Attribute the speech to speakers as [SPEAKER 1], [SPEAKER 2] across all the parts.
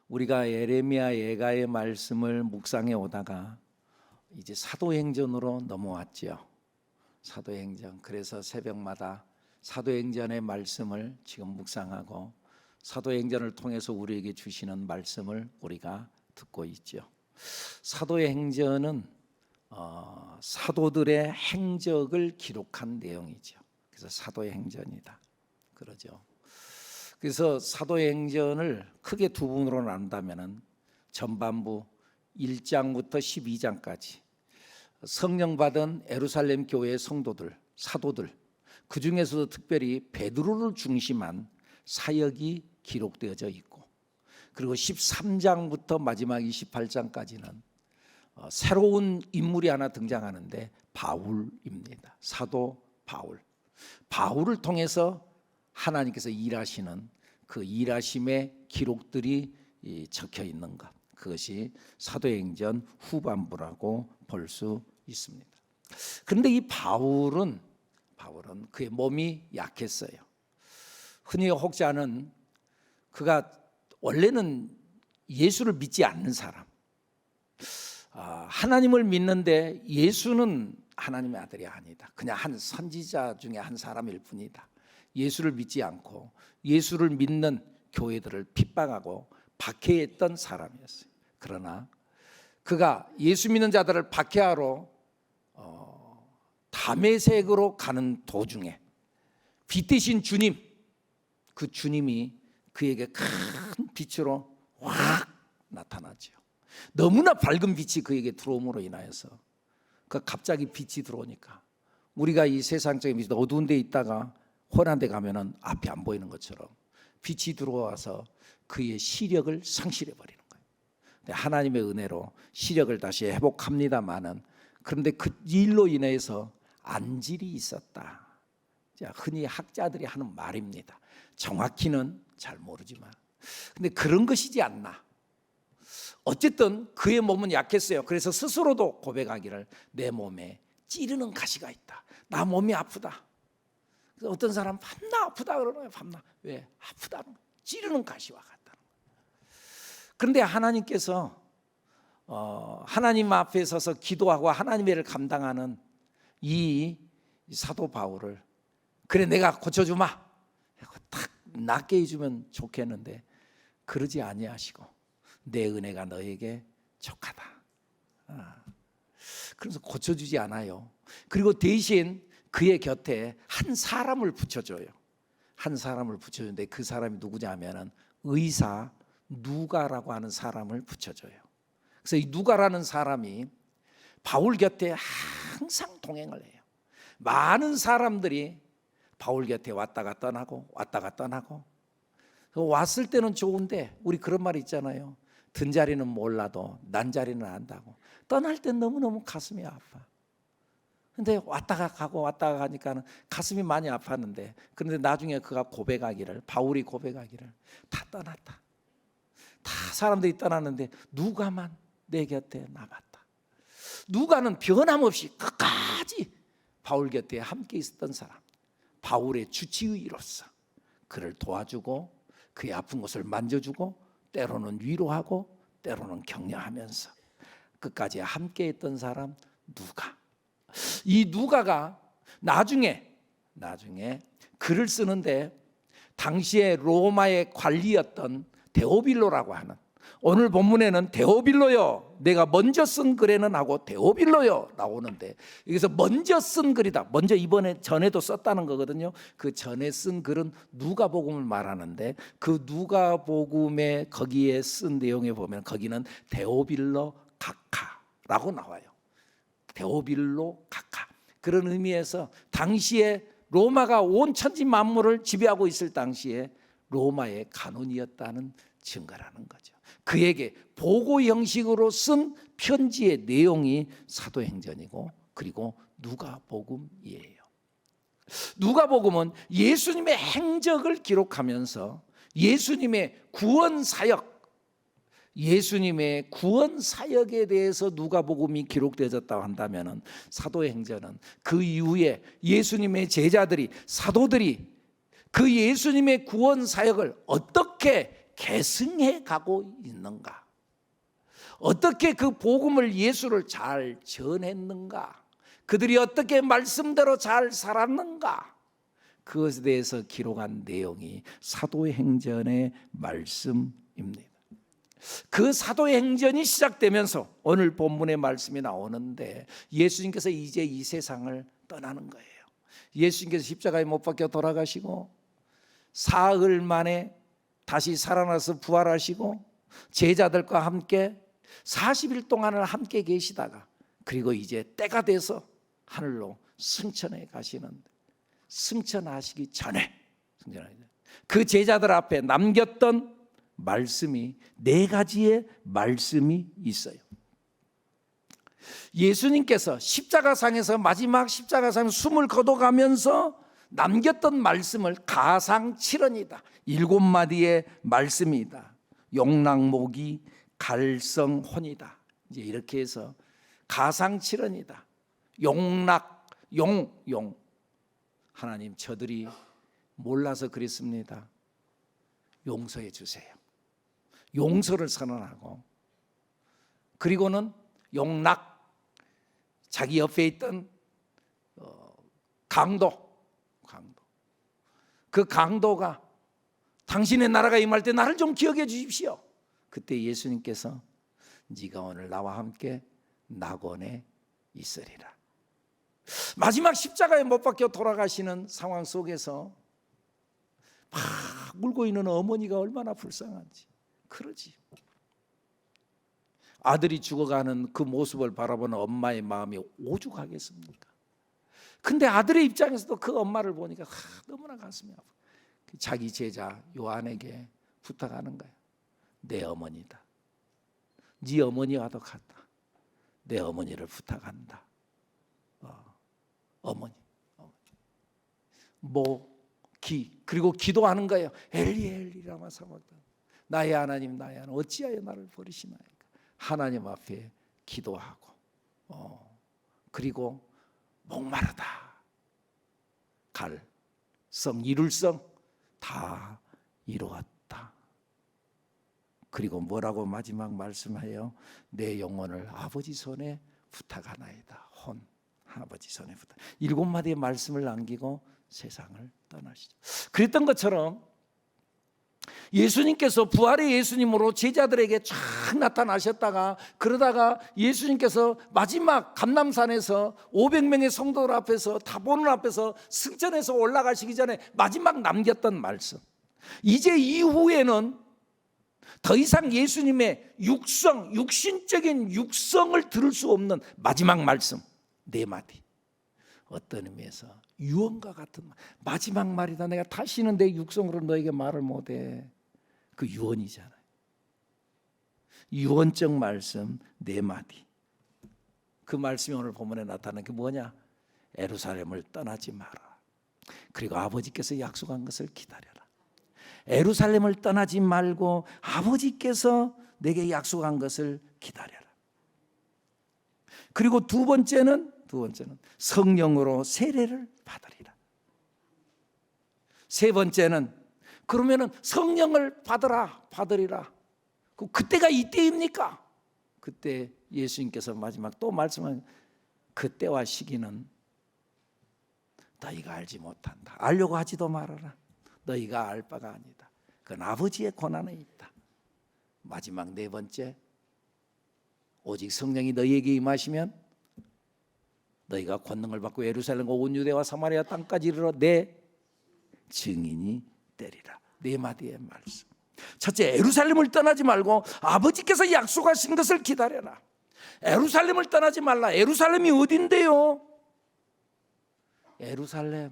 [SPEAKER 1] 우리가 예레미야 예가의 말씀을 묵상해 오다가 이제 사도행전으로 넘어왔죠. 사도행전. 그래서 새벽마다 사도행전의 말씀을 지금 묵상하고 사도행전을 통해서 우리에게 주시는 말씀을 우리가 듣고 있죠. 사도행전은 사도들의 행적을 기록한 내용이죠. 그래서 사도행전이다 그러죠. 그래서 사도행전을 크게 두 부분으로 나눈다면 전반부 1장부터 12장까지 성령 받은 예루살렘 교회의 성도들, 사도들, 그 중에서도 특별히 베드로를 중심한 사역이 기록되어져 있고, 그리고 13장부터 마지막 28장까지는 새로운 인물이 하나 등장하는데 바울입니다. 사도 바울. 바울을 통해서 하나님께서 일하시는 그 일하심의 기록들이 적혀 있는 것, 그것이 사도행전 후반부라고 볼 수 있습니다. 그런데 이 바울은 그의 몸이 약했어요. 흔히 혹자는 그가 원래는 예수를 믿지 않는 사람, 하나님을 믿는데 예수는 하나님의 아들이 아니다, 그냥 한 선지자 중에 한 사람일 뿐이다, 예수를 믿지 않고 예수를 믿는 교회들을 핍박하고 박해했던 사람이었어요. 그러나 그가 예수 믿는 자들을 박해하러 다메섹으로 가는 도중에 빛 대신 주님, 그 주님이 그에게 큰 빛으로 확 나타나죠. 너무나 밝은 빛이 그에게 들어옴으로 인하여서 그 갑자기 빛이 들어오니까 우리가 이 세상적인 빛 어두운 데 있다가 혼한 데 가면은 앞이 안 보이는 것처럼 빛이 들어와서 그의 시력을 상실해 버리는 거예요. 근데 하나님의 은혜로 시력을 다시 회복합니다마는, 그런데 그 일로 인해서 안질이 있었다. 흔히 학자들이 하는 말입니다. 정확히는 잘 모르지만, 근데 그런 것이지 않나. 어쨌든 그의 몸은 약했어요. 그래서 스스로도 고백하기를 내 몸에 찌르는 가시가 있다. 나 몸이 아프다. 그래서 어떤 사람 밤낮 아프다 그러나요? 밤낮. 왜? 아프다는 거예요. 찌르는 가시와 같다는 거예요. 그런데 하나님께서 하나님 앞에 서서 기도하고 하나님의 일을 감당하는 이 사도 바울을, 그래 내가 고쳐주마, 탁 낫게 해주면 좋겠는데 그러지 아니하시고 내 은혜가 너에게 족하다. 그래서 고쳐주지 않아요. 그리고 대신 그의 곁에 한 사람을 붙여줘요. 한 사람을 붙여주는데 그 사람이 누구냐면은 의사 누가라고 하는 사람을 붙여줘요. 그래서 이 누가라는 사람이 바울 곁에 항상 동행을 해요. 많은 사람들이 바울 곁에 왔다가 떠나고 왔다가 떠나고, 왔을 때는 좋은데 우리 그런 말 있잖아요. 든 자리는 몰라도 난 자리는 안다고. 떠날 땐 너무너무 가슴이 아파. 근데 왔다가 가고 왔다가 가니까는 가슴이 많이 아팠는데, 그런데 나중에 그가 고백하기를, 바울이 고백하기를 다 떠났다. 다 사람들이 떠났는데 누가만 내 곁에 남았다. 누가는 변함없이 끝까지 바울 곁에 함께 있었던 사람, 바울의 주치의로서 그를 도와주고 그의 아픈 곳을 만져주고 때로는 위로하고 때로는 격려하면서 끝까지 함께 했던 사람 누가. 이 누가가 나중에 글을 쓰는데 당시에 로마의 관리였던 데오빌로라고 하는, 오늘 본문에는 데오빌로요 내가 먼저 쓴 글에는 하고 데오빌로요 나오는데, 여기서 먼저 쓴 글이다, 먼저 이번에 전에도 썼다는 거거든요. 그 전에 쓴 글은 누가복음을 말하는데, 그 누가복음에 거기에 쓴 내용에 보면 거기는 데오빌로 각하라고 나와요. 데오빌로 각하. 그런 의미에서 당시에 로마가 온 천지 만물을 지배하고 있을 당시에 로마의 간원이었다는 증거라는 거죠. 그에게 보고 형식으로 쓴 편지의 내용이 사도행전이고, 그리고 누가복음이에요. 누가복음은 예수님의 행적을 기록하면서 예수님의 구원 사역, 예수님의 구원 사역에 대해서 누가복음이 기록되어졌다고 한다면, 사도행전은 그 이후에 예수님의 제자들이, 사도들이 그 예수님의 구원 사역을 어떻게 계승해 가고 있는가? 어떻게 그 복음을, 예수를 잘 전했는가? 그들이 어떻게 말씀대로 잘 살았는가? 그것에 대해서 기록한 내용이 사도행전의 말씀입니다. 그 사도행전이 시작되면서 오늘 본문의 말씀이 나오는데, 예수님께서 이제 이 세상을 떠나는 거예요. 예수님께서 십자가에 못 박혀 돌아가시고 사흘 만에 다시 살아나서 부활하시고 제자들과 함께 40일 동안을 함께 계시다가, 그리고 이제 때가 돼서 하늘로 승천해 가시는데, 승천하시기 전에 그 제자들 앞에 남겼던 말씀이 4가지의 말씀이 있어요. 예수님께서 십자가상에서, 마지막 십자가상에서 숨을 거둬가면서 남겼던 말씀을 가상칠언이다. 7마디의 말씀이다. 용낙목이 갈성혼이다. 이제 이렇게 해서 가상칠언이다. 용낙, 용. 하나님, 저들이 몰라서 그랬습니다. 용서해 주세요. 용서를 선언하고, 그리고는 용낙, 자기 옆에 있던 강도, 그 강도가 당신의 나라가 임할 때 나를 좀 기억해 주십시오. 그때 예수님께서 네가 오늘 나와 함께 낙원에 있으리라. 마지막 십자가에 못 박혀 돌아가시는 상황 속에서 막 울고 있는 어머니가 얼마나 불쌍한지. 그러지. 아들이 죽어가는 그 모습을 바라보는 엄마의 마음이 오죽하겠습니까? 근데 아들의 입장에서도 그 엄마를 보니까 너무나 가슴이 아파. 자기 제자 요한에게 부탁하는 거야. 내 어머니다. 네 어머니와도 같다. 내 어머니를 부탁한다. 어머니. 그리고 기도하는 거예요. 엘리 엘리 라마 사박단. 나의 하나님, 나의 하나님, 어찌하여 나를 버리시나이까. 하나님 앞에 기도하고, 그리고 목마르다. 이룰 성 다 이루었다. 그리고 뭐라고 마지막 말씀해요? 내 영혼을 아버지 손에 부탁하나이다. 혼, 아버지 손에 부탁. 7마디의 말씀을 남기고 세상을 떠나시죠. 그랬던 것처럼 예수님께서 부활의 예수님으로 제자들에게 쫙 나타나셨다가, 그러다가 예수님께서 마지막 감람산에서 500명의 성도들 앞에서, 다 보는 앞에서 승천해서 올라가시기 전에 마지막 남겼던 말씀, 이제 이후에는 더 이상 예수님의 육신적인 육성을 들을 수 없는 마지막 말씀 4마디. 어떤 의미에서 유언과 같은 마지막 말이다. 내가 다시는 내 육성으로 너에게 말을 못해. 그 유언이잖아요. 유언적 말씀 4마디. 그 말씀이 오늘 본문에 나타나는 게 뭐냐? 예루살렘을 떠나지 마라. 그리고 아버지께서 약속한 것을 기다려라. 예루살렘을 떠나지 말고 아버지께서 내게 약속한 것을 기다려라. 그리고 두 번째는 성령으로 세례를 받으리라. 세 번째는 그러면은 성령을 받으리라. 그때가 이때입니까? 그때 예수님께서 마지막 또 말씀한 그때와 시기는 너희가 알지 못한다. 알려고 하지도 말아라. 너희가 알 바가 아니다. 그건 아버지의 권한에 있다. 마지막 4번째, 오직 성령이 너희에게 임하시면 너희가 권능을 받고 예루살렘과 온 유대와 사마리아 땅까지 이르러 내 증인이 되리라. 4마디의 말씀. 첫째, 예루살렘을 떠나지 말고 아버지께서 약속하신 것을 기다려라. 예루살렘을 떠나지 말라. 예루살렘이 어딘데요? 예루살렘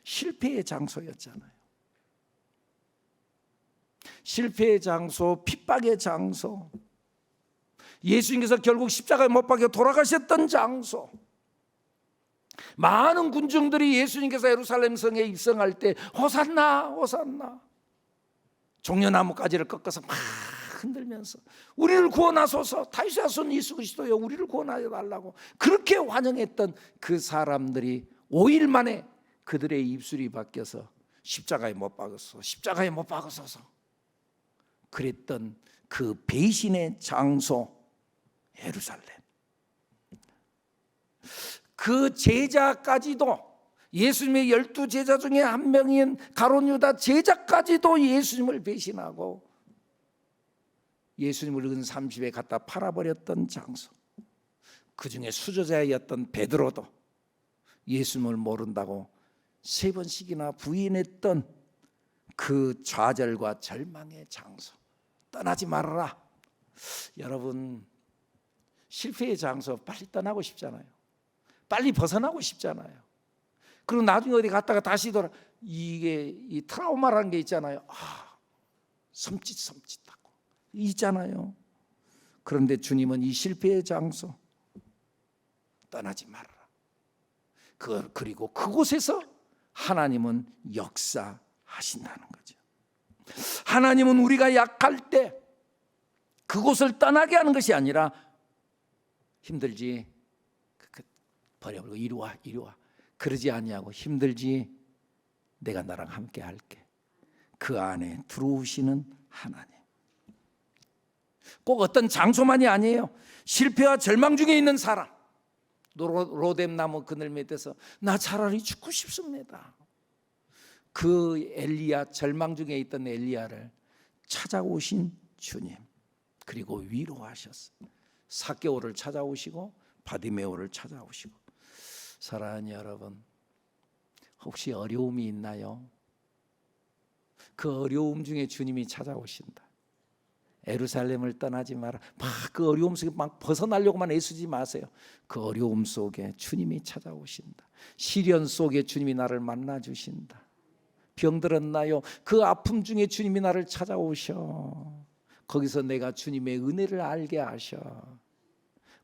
[SPEAKER 1] 실패의 장소였잖아요. 실패의 장소, 핍박의 장소, 예수님께서 결국 십자가에 못 박혀 돌아가셨던 장소. 많은 군중들이 예수님께서 예루살렘 성에 입성할 때 호산나 호산나 종려나무 가지를 꺾어서 막 흔들면서 우리를 구원하소서, 다윗의 자손 예수 그리스도여 우리를 구원하여 달라고 그렇게 환영했던 그 사람들이 5일 만에 그들의 입술이 바뀌어서 십자가에 못 박으소서, 십자가에 못 박으소서, 그랬던 그 배신의 장소 예루살렘. 그 제자까지도, 예수님의 12제자 중에 한 명인 가룟 유다 제자까지도 예수님을 배신하고 예수님을 은 30에 갖다 팔아버렸던 장소. 그 중에 수저자였던 베드로도 예수님을 모른다고 3번씩이나 부인했던 그 좌절과 절망의 장소. 떠나지 말아라. 여러분, 실패의 장소 빨리 떠나고 싶잖아요. 빨리 벗어나고 싶잖아요. 그리고 나중에 어디 갔다가 다시 이게 이 트라우마라는 게 있잖아요. 섬찟하고 있잖아요. 그런데 주님은 이 실패의 장소 떠나지 말아라. 그리고 그곳에서 하나님은 역사하신다는 거죠. 하나님은 우리가 약할 때 그곳을 떠나게 하는 것이 아니라 힘들지 버려버리고 이리 와 그러지 아니하고 힘들지 내가 나랑 함께 할게. 그 안에 들어오시는 하나님. 꼭 어떤 장소만이 아니에요. 실패와 절망 중에 있는 사람, 로뎀나무 그늘 밑에서 나 차라리 죽고 싶습니다. 그 엘리야, 절망 중에 있던 엘리야를 찾아오신 주님, 그리고 위로하셨어요. 삭개오를 찾아오시고 바디메오를 찾아오시고. 사랑하는 여러분, 혹시 어려움이 있나요? 그 어려움 중에 주님이 찾아오신다. 예루살렘을 떠나지 마라. 그 어려움 속에 막 벗어나려고만 애쓰지 마세요. 그 어려움 속에 주님이 찾아오신다. 시련 속에 주님이 나를 만나 주신다. 병들었나요? 그 아픔 중에 주님이 나를 찾아오셔. 거기서 내가 주님의 은혜를 알게 하셔.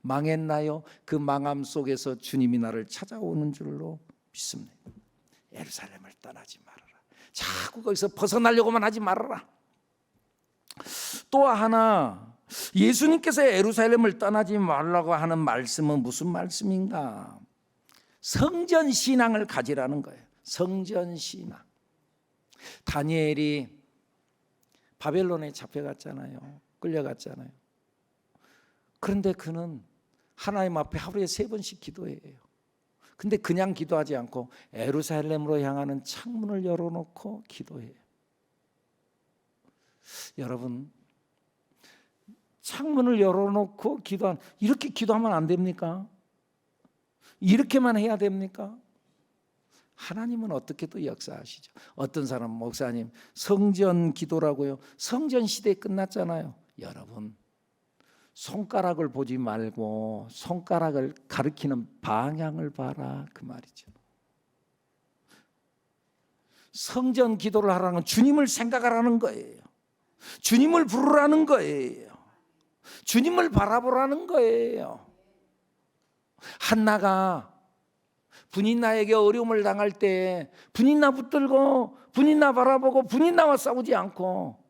[SPEAKER 1] 망했나요? 그 망함 속에서 주님이 나를 찾아오는 줄로 믿습니다. 예루살렘을 떠나지 말아라. 자꾸 거기서 벗어나려고만 하지 말아라. 또 하나, 예수님께서 예루살렘을 떠나지 말라고 하는 말씀은 무슨 말씀인가? 성전 신앙을 가지라는 거예요. 성전 신앙. 다니엘이 바벨론에 잡혀갔잖아요. 끌려갔잖아요. 그런데 그는 하나님 앞에 하루에 3번씩 기도해요. 근데 그냥 기도하지 않고 예루살렘으로 향하는 창문을 열어놓고 기도해요. 여러분, 창문을 열어놓고 이렇게 기도하면 안 됩니까? 이렇게만 해야 됩니까? 하나님은 어떻게 또 역사하시죠? 어떤 사람, 목사님, 성전 기도라고요. 성전 시대 끝났잖아요. 여러분, 손가락을 보지 말고 손가락을 가리키는 방향을 봐라, 그 말이죠. 성전 기도를 하라는 건 주님을 생각하라는 거예요. 주님을 부르라는 거예요. 주님을 바라보라는 거예요. 한나가 분인나에게 어려움을 당할 때 분인나 붙들고 분인나 바라보고 분인나와 싸우지 않고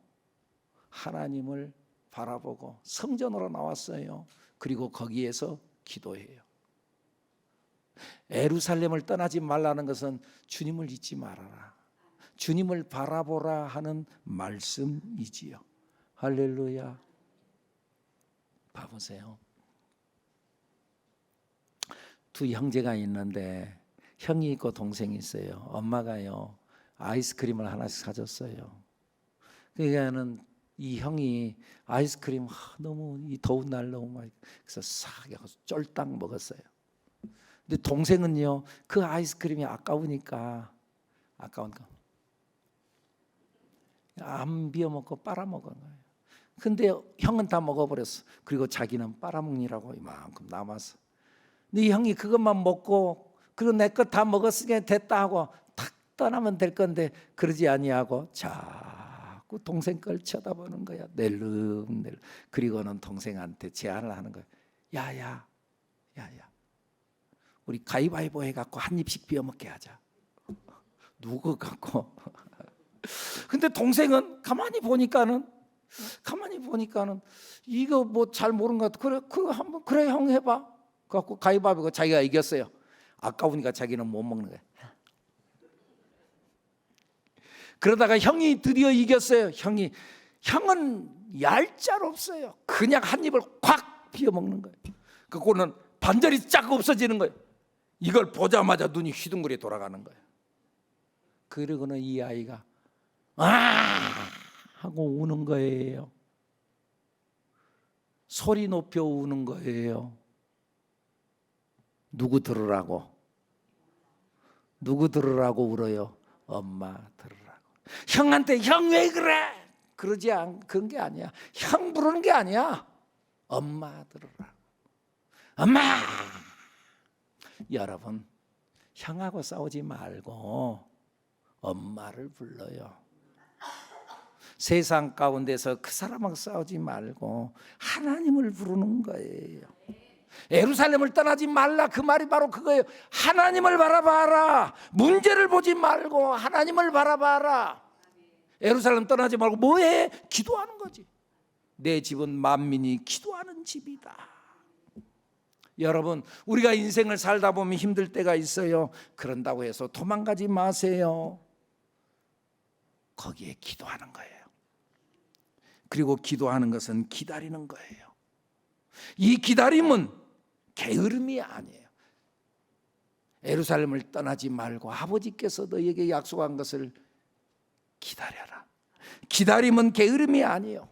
[SPEAKER 1] 하나님을 바라보고 성전으로 나왔어요. 그리고 거기에서 기도해요. 예루살렘을 떠나지 말라는 것은 주님을 잊지 말아라, 주님을 바라보라 하는 말씀이지요. 할렐루야. 봐보세요. 두 형제가 있는데 형이 있고 동생이 있어요. 엄마가요 아이스크림을 하나씩 사줬어요. 그러니까는 이 형이 아이스크림 너무 이 더운 날 너무 많이 그래서 싹 해서 쫄딱 먹었어요. 근데 동생은요 그 아이스크림이 아까우니까 안 비워 먹고 빨아 먹은 거예요. 근데 형은 다 먹어버렸어. 그리고 자기는 빨아먹느라고 이만큼 남았어. 근데 이 형이 그것만 먹고 그리고 내 것 다 먹었으니까 됐다 하고 탁 떠나면 될 건데 그러지 아니하고 자꾸 동생 걸 쳐다보는 거야. 낼름낼름. 그리고는 동생한테 제안을 하는 거야. 야야 우리 가위바위보 해갖고 한 입씩 비워 먹게 하자. 누구 갖고. 근데 동생은 가만히 보니까는 이거 뭐 잘 모르는 것 같아. 그래 형 해봐. 그래갖고 가위바위보 자기가 이겼어요. 아까우니까 자기는 못 먹는 거야. 그러다가 형이 드디어 이겼어요. 형이 형은 얄짤없어요. 그냥 한 입을 콱 비워먹는 거예요. 그거는 반절이 쫙 없어지는 거예요. 이걸 보자마자 눈이 휘둥그레 돌아가는 거예요. 그러고는 이 아이가 아 하고 우는 거예요. 소리 높여 우는 거예요. 누구 들으라고? 누구 들으라고 울어요? 엄마 들으라고. 형한테 형 왜 그래? 그런 게 아니야. 형 부르는 게 아니야. 엄마 들으라고. 엄마. 여러분, 형하고 싸우지 말고 엄마를 불러요. 세상 가운데서 그 사람하고 싸우지 말고 하나님을 부르는 거예요. 예루살렘을 떠나지 말라, 그 말이 바로 그거예요. 하나님을 바라봐라. 문제를 보지 말고 하나님을 바라봐라. 예루살렘 떠나지 말고 뭐해? 기도하는 거지. 내 집은 만민이 기도하는 집이다. 여러분, 우리가 인생을 살다 보면 힘들 때가 있어요. 그런다고 해서 도망가지 마세요. 거기에 기도하는 거예요. 그리고 기도하는 것은 기다리는 거예요. 이 기다림은 게으름이 아니에요. 예루살렘을 떠나지 말고 아버지께서 너희에게 약속한 것을 기다려라. 기다림은 게으름이 아니에요.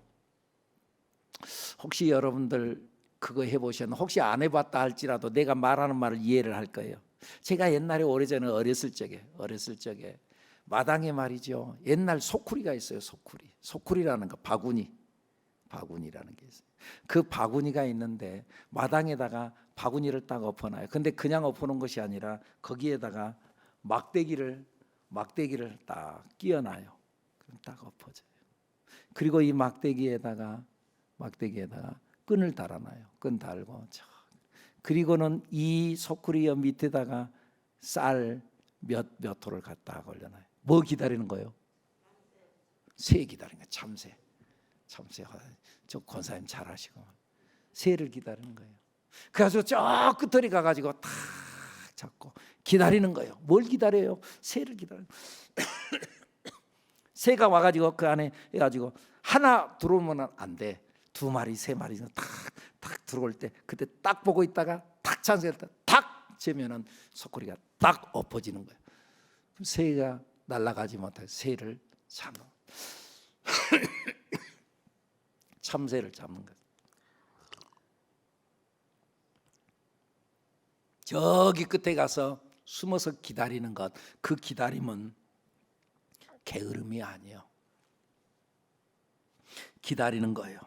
[SPEAKER 1] 혹시 여러분들 그거 해보셨나? 혹시 안 해봤다 할지라도 내가 말하는 말을 이해를 할 거예요. 제가 옛날에 오래전에 어렸을 적에 마당에 말이죠, 옛날 소쿠리가 있어요. 소쿠리라는 거, 바구니라는 게 있어요. 그 바구니가 있는데 마당에다가 바구니를 딱 엎어놔요. 근데 그냥 엎어놓은 것이 아니라 거기에다가 막대기를 딱 끼워놔요. 그럼 딱 엎어져요. 그리고 이 막대기에다가 끈을 달아놔요. 끈 달고 그리고는 이 소쿠리어 밑에다가 쌀 몇 호를 갖다가 걸려놔요. 뭐 기다리는 거예요? 새 기다리는 거예요. 참새. 저 권사님 잘 아시고 새를 기다리는 거예요. 그래서 저 끝들이 가가지고 탁 잡고 기다리는 거예요. 뭘 기다려요? 새를 기다려요. 새가 와가지고 그 안에 해가지고 하나 들어오면 안 돼. 두 마리, 세 마리 탁 들어올 때 그때 딱 보고 있다가 탁 찬스를 탁 재면은 소쿠리가 딱 엎어지는 거예요. 그럼 새가 날아가지 못해 새를 잡는 참새를 잡는 거예요. 저기 끝에 가서 숨어서 기다리는 것, 그 기다림은 게으름이 아니에요. 기다리는 거예요.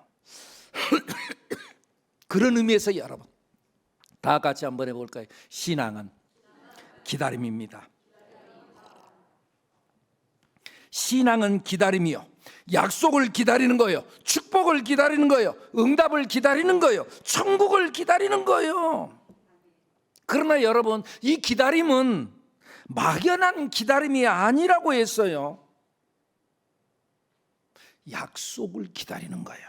[SPEAKER 1] 그런 의미에서 여러분 다 같이 한번 해볼까요? 신앙은 기다림입니다. 신앙은 기다림이요. 약속을 기다리는 거예요. 축복을 기다리는 거예요. 응답을 기다리는 거예요. 천국을 기다리는 거예요. 그러나 여러분, 이 기다림은 막연한 기다림이 아니라고 했어요. 약속을 기다리는 거예요.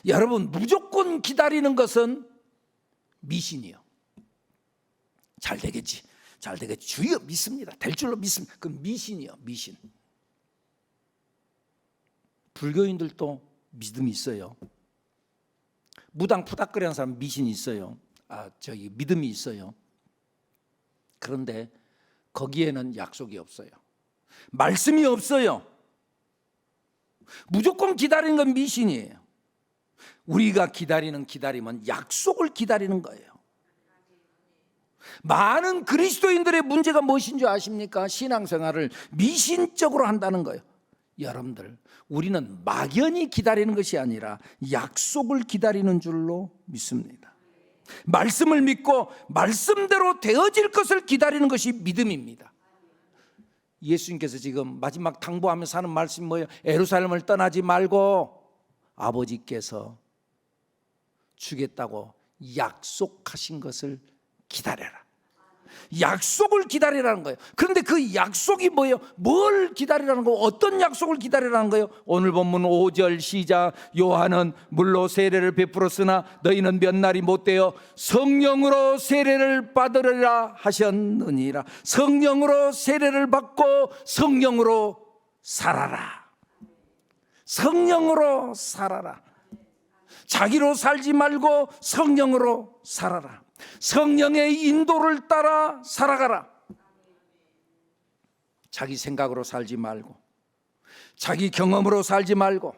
[SPEAKER 1] 여러분, 무조건 기다리는 것은 미신이요. 잘 되겠지 주여 믿습니다. 될 줄로 믿습니다. 그건 미신이요. 미신. 불교인들도 믿음이 있어요. 무당 푸닥거리는 사람 미신이 있어요. 믿음이 있어요. 그런데 거기에는 약속이 없어요. 말씀이 없어요. 무조건 기다리는 건 미신이에요. 우리가 기다리는 기다림은 약속을 기다리는 거예요. 많은 그리스도인들의 문제가 무엇인 줄 아십니까? 신앙생활을 미신적으로 한다는 거예요. 여러분들, 우리는 막연히 기다리는 것이 아니라 약속을 기다리는 줄로 믿습니다. 말씀을 믿고 말씀대로 되어질 것을 기다리는 것이 믿음입니다. 예수님께서 지금 마지막 당부하면서 하는 말씀이 뭐예요? 예루살렘을 떠나지 말고 아버지께서 주겠다고 약속하신 것을 기다려라. 약속을 기다리라는 거예요. 그런데 그 약속이 뭐예요? 뭘 기다리라는 거예요? 어떤 약속을 기다리라는 거예요? 오늘 본문 5절 시작. 요한은 물로 세례를 베풀었으나 너희는 몇 날이 못되어 성령으로 세례를 받으리라 하셨느니라. 성령으로 세례를 받고 성령으로 살아라. 성령으로 살아라. 자기로 살지 말고 성령으로 살아라. 성령의 인도를 따라 살아가라. 자기 생각으로 살지 말고, 자기 경험으로 살지 말고,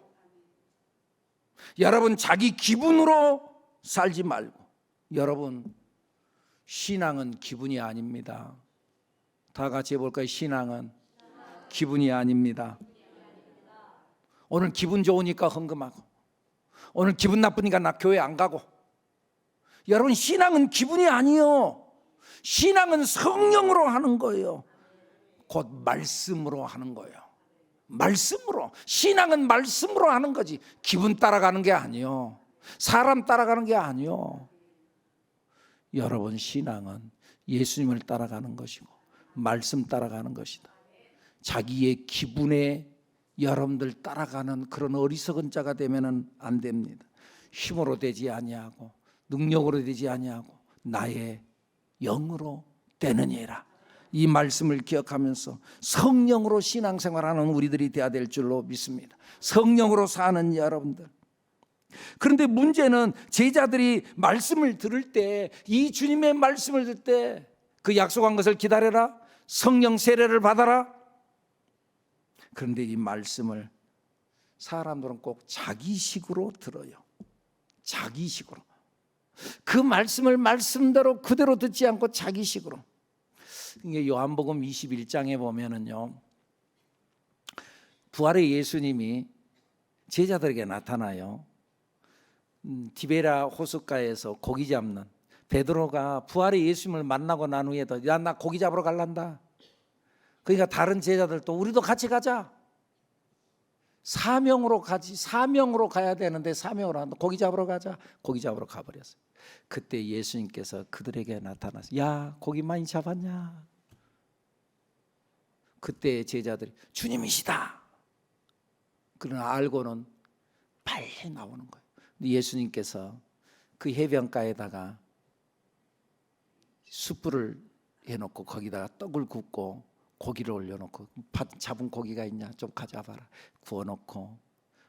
[SPEAKER 1] 여러분 자기 기분으로 살지 말고. 여러분, 신앙은 기분이 아닙니다. 다 같이 해볼까요? 신앙은 기분이 아닙니다. 오늘 기분 좋으니까 헌금하고, 오늘 기분 나쁘니까 나 교회 안 가고. 여러분, 신앙은 기분이 아니요. 신앙은 성령으로 하는 거예요. 곧 말씀으로 하는 거예요. 말씀으로. 신앙은 말씀으로 하는 거지. 기분 따라가는 게 아니요. 사람 따라가는 게 아니요. 여러분, 신앙은 예수님을 따라가는 것이고 말씀 따라가는 것이다. 자기의 기분에 여러분들 따라가는 그런 어리석은 자가 되면은 안 됩니다. 힘으로 되지 아니하고 능력으로 되지 아니하고 나의 영으로 되느니라. 이 말씀을 기억하면서 성령으로 신앙생활하는 우리들이 되어야 될 줄로 믿습니다. 성령으로 사는 여러분들. 그런데 문제는 제자들이 말씀을 들을 때, 이 주님의 말씀을 들을 때 그 약속한 것을 기다려라, 성령 세례를 받아라. 그런데 이 말씀을 사람들은 꼭 자기식으로 들어요. 자기식으로. 그 말씀을 말씀대로 그대로 듣지 않고 자기식으로. 이게 요한복음 21장에 보면은요, 부활의 예수님이 제자들에게 나타나요. 디베라 호숫가에서 고기 잡는 베드로가 부활의 예수님을 만나고 난 후에도, 야, 나 고기 잡으러 갈란다. 그러니까 다른 제자들도 우리도 같이 가자. 사명으로 가야 되는데 사명으로 한다. 고기 잡으러 가자. 고기 잡으러 가버렸어요. 그때 예수님께서 그들에게 나타나서, 야, 고기 많이 잡았냐? 그때 제자들이 주님이시다. 그러나 알고는 빨리 나오는 거예요. 예수님께서 그 해변가에다가 숯불을 해놓고 거기다가 떡을 굽고 고기를 올려놓고, 잡은 고기가 있냐 좀 가져와봐라, 구워놓고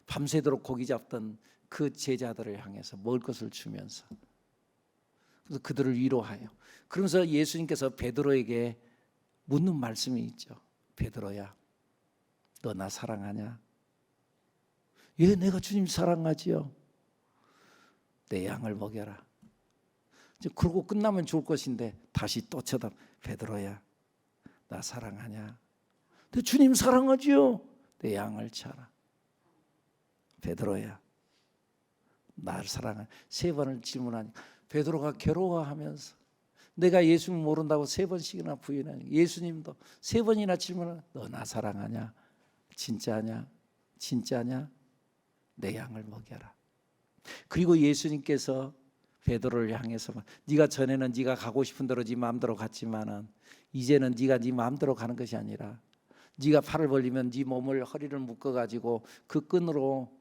[SPEAKER 1] 밤새도록 고기 잡던 그 제자들을 향해서 먹을 것을 주면서, 그래서 그들을 위로하여, 그러면서 예수님께서 베드로에게 묻는 말씀이 있죠. 베드로야, 너 나 사랑하냐? 예, 내가 주님 사랑하지요. 내 양을 먹여라. 그러고 끝나면 좋을 것인데 다시 또 베드로야, 나 사랑하냐? 내 주님 사랑하지요. 내 양을 쳐라. 베드로야, 나를 사랑하냐? 세 번을 질문하니까 베드로가 괴로워하면서, 내가 예수님 모른다고 세 번씩이나 부인하니까 예수님도 세 번이나 질문하는, 너 나 사랑하냐? 진짜냐? 진짜냐? 내 양을 먹여라. 그리고 예수님께서 베드로를 향해서, 네가 전에는 네가 가고 싶은 대로 네 마음대로 갔지만은 이제는 네가 네 마음대로 가는 것이 아니라, 네가 팔을 벌리면 네 몸을, 허리를 묶어가지고 그 끈으로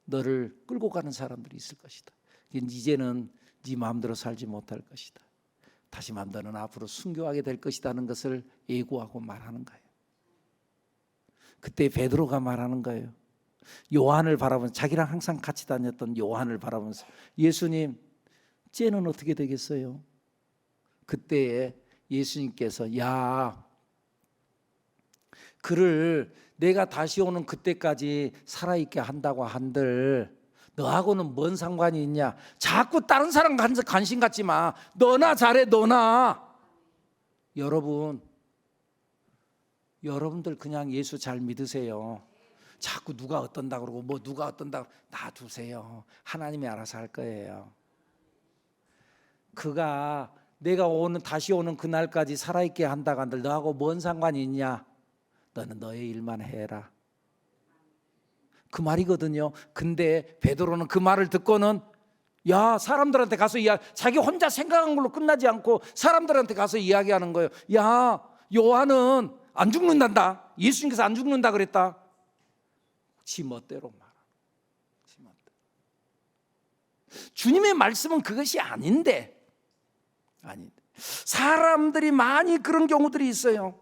[SPEAKER 1] 너를 끌고 가는 사람들이 있을 것이다. 이제는 네 마음대로 살지 못할 것이다. 다시 너는 앞으로 순교하게 될 것이라는 것을 예고하고 말하는 거예요. 그때 베드로가 말하는 거예요. 요한을 바라보면서, 자기랑 항상 같이 다녔던 요한을 바라보면서, 예수님, 쟤는 어떻게 되겠어요? 그때에 예수님께서, 야, 그를 내가 다시 오는 그때까지 살아있게 한다고 한들 너하고는 뭔 상관이 있냐? 자꾸 다른 사람 관심 갖지 마. 너나 잘해, 너나. 여러분들 그냥 예수 잘 믿으세요. 자꾸 누가 어떤다 그러고 뭐 누가 어떤다 그러고 놔두세요. 하나님이 알아서 할 거예요. 그가 내가 다시 오는 그날까지 살아있게 한다고 한들 너하고 뭔 상관이 있냐? 너는 너의 일만 해라. 그 말이거든요. 근데 베드로는 그 말을 듣고는, 야, 사람들한테 가서 자기 혼자 생각한 걸로 끝나지 않고 사람들한테 가서 이야기하는 거예요. 야, 요한은 안 죽는단다. 예수님께서 안 죽는다 그랬다. 지 멋대로 말하는, 지 멋대로. 주님의 말씀은 그것이 아닌데 사람들이 많이 그런 경우들이 있어요.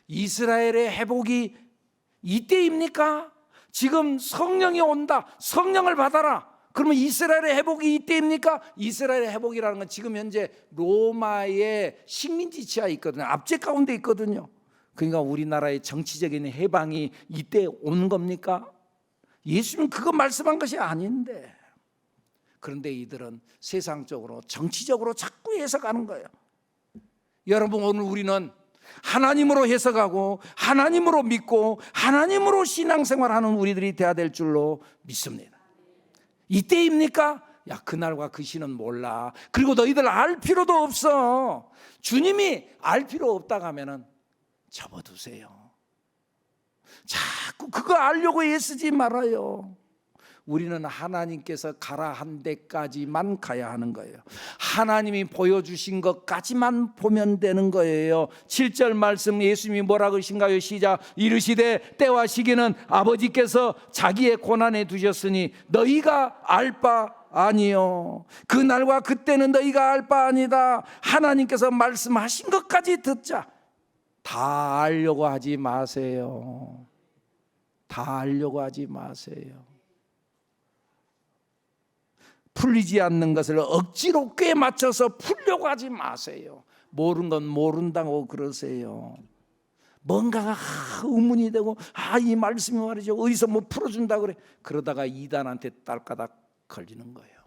[SPEAKER 1] 이스라엘의 회복이 이때입니까? 지금 성령이 온다. 성령을 받아라. 그러면 이스라엘의 회복이 이때입니까? 이스라엘의 회복이라는 건 지금 현재 로마의 식민지 지하에 있거든요. 압제 가운데 있거든요. 그러니까 우리나라의 정치적인 해방이 이때 온 겁니까? 예수님은 그거 말씀한 것이 아닌데, 그런데 이들은 세상적으로 정치적으로 자꾸 해석하는 거예요. 여러분, 오늘 우리는 하나님으로 해석하고 하나님으로 믿고 하나님으로 신앙생활하는 우리들이 돼야 될 줄로 믿습니다. 이때입니까? 야, 그날과 그 시는 몰라. 그리고 너희들 알 필요도 없어. 주님이 알 필요 없다고 하면은 접어두세요. 자꾸 그거 알려고 애쓰지 말아요. 우리는 하나님께서 가라 한 데까지만 가야 하는 거예요. 하나님이 보여주신 것까지만 보면 되는 거예요. 7절 말씀 예수님이 뭐라고 하신가요? 시작. 이르시되 때와 시기는 아버지께서 자기의 고난에 두셨으니 너희가 알 바 아니요. 그 날과 그때는 너희가 알 바 아니다. 하나님께서 말씀하신 것까지 듣자. 다 알려고 하지 마세요. 다 알려고 하지 마세요. 풀리지 않는 것을 억지로 꽤 맞춰서 풀려고 하지 마세요. 모르는 건 모른다고 그러세요. 뭔가가 의문이 되고 이 말씀이 말이죠, 어디서 뭐 풀어준다 그래. 그러다가 이단한테 딸까닥 걸리는 거예요.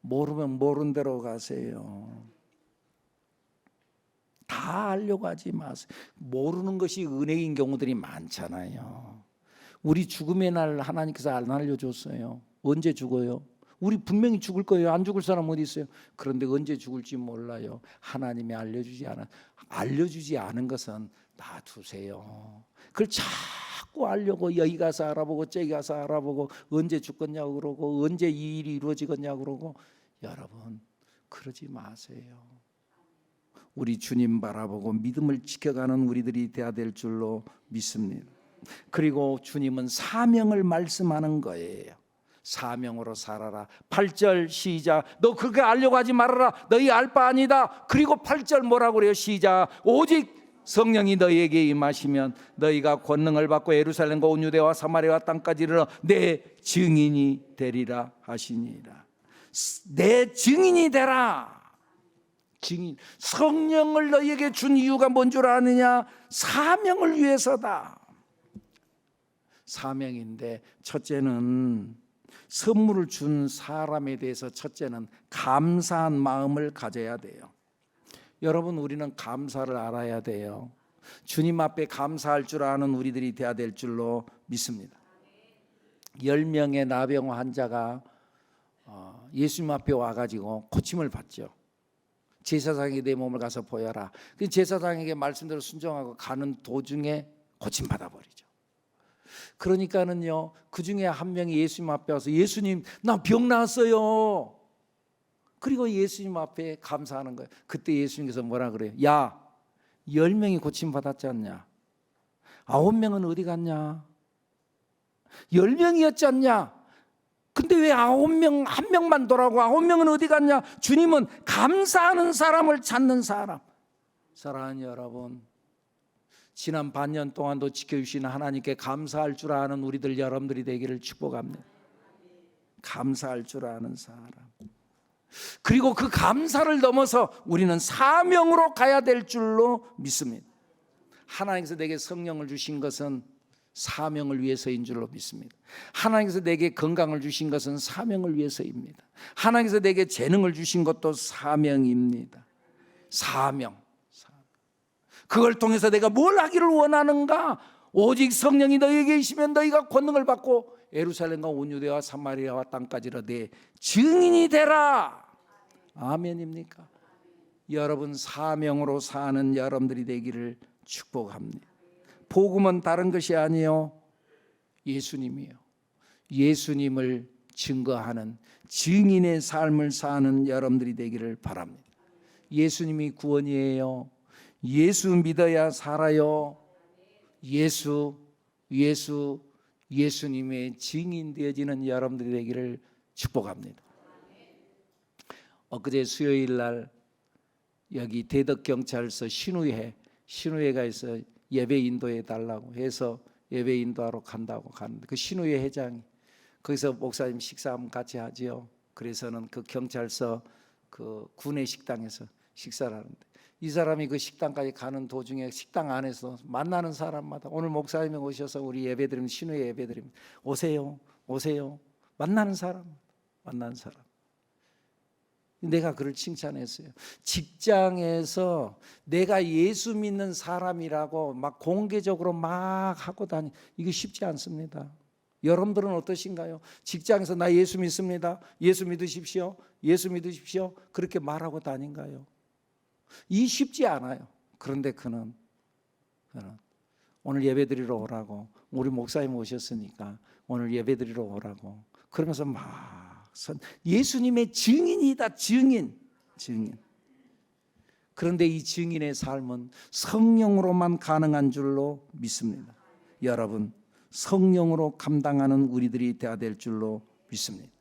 [SPEAKER 1] 모르면 모른 대로 가세요. 다 알려고 하지 마세요. 모르는 것이 은혜인 경우들이 많잖아요. 우리 죽음의 날 하나님께서 안 알려줬어요. 언제 죽어요? 우리 분명히 죽을 거예요. 안 죽을 사람 어디 있어요? 그런데 언제 죽을지 몰라요. 하나님이 알려주지 않은 것은 놔두세요. 그걸 자꾸 알려고 여기 가서 알아보고 저기 가서 알아보고 언제 죽겠냐고 그러고 언제 이 일이 이루어지겠냐고 그러고. 여러분, 그러지 마세요. 우리 주님 바라보고 믿음을 지켜가는 우리들이 돼야 될 줄로 믿습니다. 그리고 주님은 사명을 말씀하는 거예요. 사명으로 살아라. 8절 시작. 너 그렇게 알려고 하지 말아라. 너희 알 바 아니다. 그리고 8절 뭐라고 그래요? 시작. 오직 성령이 너희에게 임하시면 너희가 권능을 받고 예루살렘과 온 유대와 사마리아 땅까지 이르러 내 증인이 되리라 하시니라. 내 증인이 되라. 증인. 성령을 너희에게 준 이유가 뭔 줄 아느냐? 사명을 위해서다. 사명인데 첫째는 선물을 준 사람에 대해서 첫째는 감사한 마음을 가져야 돼요. 여러분, 우리는 감사를 알아야 돼요. 주님 앞에 감사할 줄 아는 우리들이 돼야 될 줄로 믿습니다. 10명의 나병 환자가 예수님 앞에 와가지고 고침을 받죠. 제사장에게 내 몸을 가서 보여라. 제사장에게 말씀대로 순종하고 가는 도중에 고침 받아버리죠. 그러니까는요, 그 중에 한 명이 예수님 앞에 와서 예수님, 나 병 나았어요. 그리고 예수님 앞에 감사하는 거예요. 그때 예수님께서 뭐라 그래요? 야, 10명이 고침 받았지 않냐? 9명은 어디 갔냐? 10명이었지 않냐? 근데 왜 9명, 한 명만 돌아오고 9명은 어디 갔냐? 주님은 감사하는 사람을 찾는 사람. 사랑하는 여러분, 지난 반년 동안도 지켜주신 하나님께 감사할 줄 아는 우리들 여러분들이 되기를 축복합니다. 감사할 줄 아는 사람. 그리고 그 감사를 넘어서 우리는 사명으로 가야 될 줄로 믿습니다. 하나님께서 내게 성령을 주신 것은 사명을 위해서인 줄로 믿습니다. 하나님께서 내게 건강을 주신 것은 사명을 위해서입니다. 하나님께서 내게 재능을 주신 것도 사명입니다. 사명. 그걸 통해서 내가 뭘 하기를 원하는가? 오직 성령이 너희에게 계시면 너희가 권능을 받고 예루살렘과 온 유대와 사마리아와 땅까지로 내 증인이 되라. 아멘입니까? 여러분, 사명으로 사는 여러분들이 되기를 축복합니다. 복음은 다른 것이 아니요, 예수님이요. 예수님을 증거하는 증인의 삶을 사는 여러분들이 되기를 바랍니다. 예수님이 구원이에요. 예수 믿어야 살아요. 예수님의 증인 되어지는 여러분들이 되기를 축복합니다. 엊그제 수요일 날 여기 대덕경찰서 신우회가 있어 예배 인도해 달라고 해서 예배 인도하러 간다고 가는데 그 신우회 회장이 거기서 목사님 식사 한번 같이 하지요. 그래서는 그 경찰서 그 구내 식당에서 식사를 하는데 이 사람이 그 식당까지 가는 도중에 식당 안에서 만나는 사람마다 오늘 목사님이 오셔서 우리 예배드리면 신우회 예배드리면 오세요, 오세요. 만나는 사람. 내가 그를 칭찬했어요. 직장에서 내가 예수 믿는 사람이라고 막 공개적으로 막 하고 다니 이게 쉽지 않습니다. 여러분들은 어떠신가요? 직장에서 나 예수 믿습니다. 예수 믿으십시오. 예수 믿으십시오. 그렇게 말하고 다닌가요? 이 쉽지 않아요. 그런데 그는 오늘 예배드리러 오라고 우리 목사님 오셨으니까 오늘 예배드리러 오라고 그러면서 막 예수님의 증인이다. 증인. 그런데 이 증인의 삶은 성령으로만 가능한 줄로 믿습니다. 여러분 성령으로 감당하는 우리들이 되어야 될 줄로 믿습니다.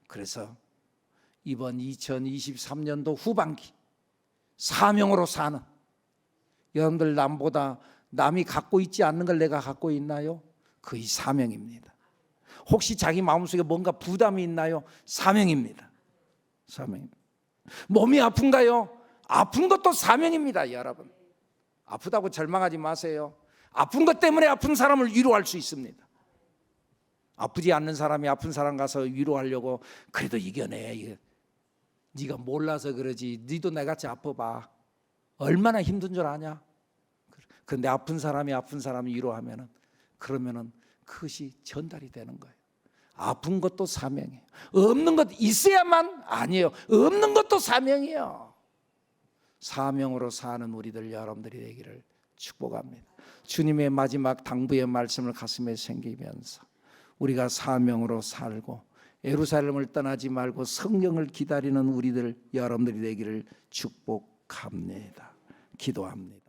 [SPEAKER 1] 그래서 이번 2023년도 후반기 사명으로 사는 여러분들 남보다 남이 갖고 있지 않는 걸 내가 갖고 있나요? 그의 사명입니다. 혹시 자기 마음속에 뭔가 부담이 있나요? 사명입니다. 몸이 아픈가요? 아픈 것도 사명입니다. 여러분 아프다고 절망하지 마세요. 아픈 것 때문에 아픈 사람을 위로할 수 있습니다. 아프지 않는 사람이 아픈 사람 가서 위로하려고 그래도 이겨내. 네가 몰라서 그러지. 네도 내같이 아파봐. 얼마나 힘든 줄 아냐? 그런데 아픈 사람이 위로하면은 그러면은 그것이 전달이 되는 거예요. 아픈 것도 사명이에요. 없는 것 있어야만 아니에요. 없는 것도 사명이에요. 사명으로 사는 우리들 여러분들이 되기를 축복합니다. 주님의 마지막 당부의 말씀을 가슴에 새기면서 우리가 사명으로 살고 예루살렘을 떠나지 말고 성령을 기다리는 우리들 여러분들이 되기를 축복합니다. 기도합니다.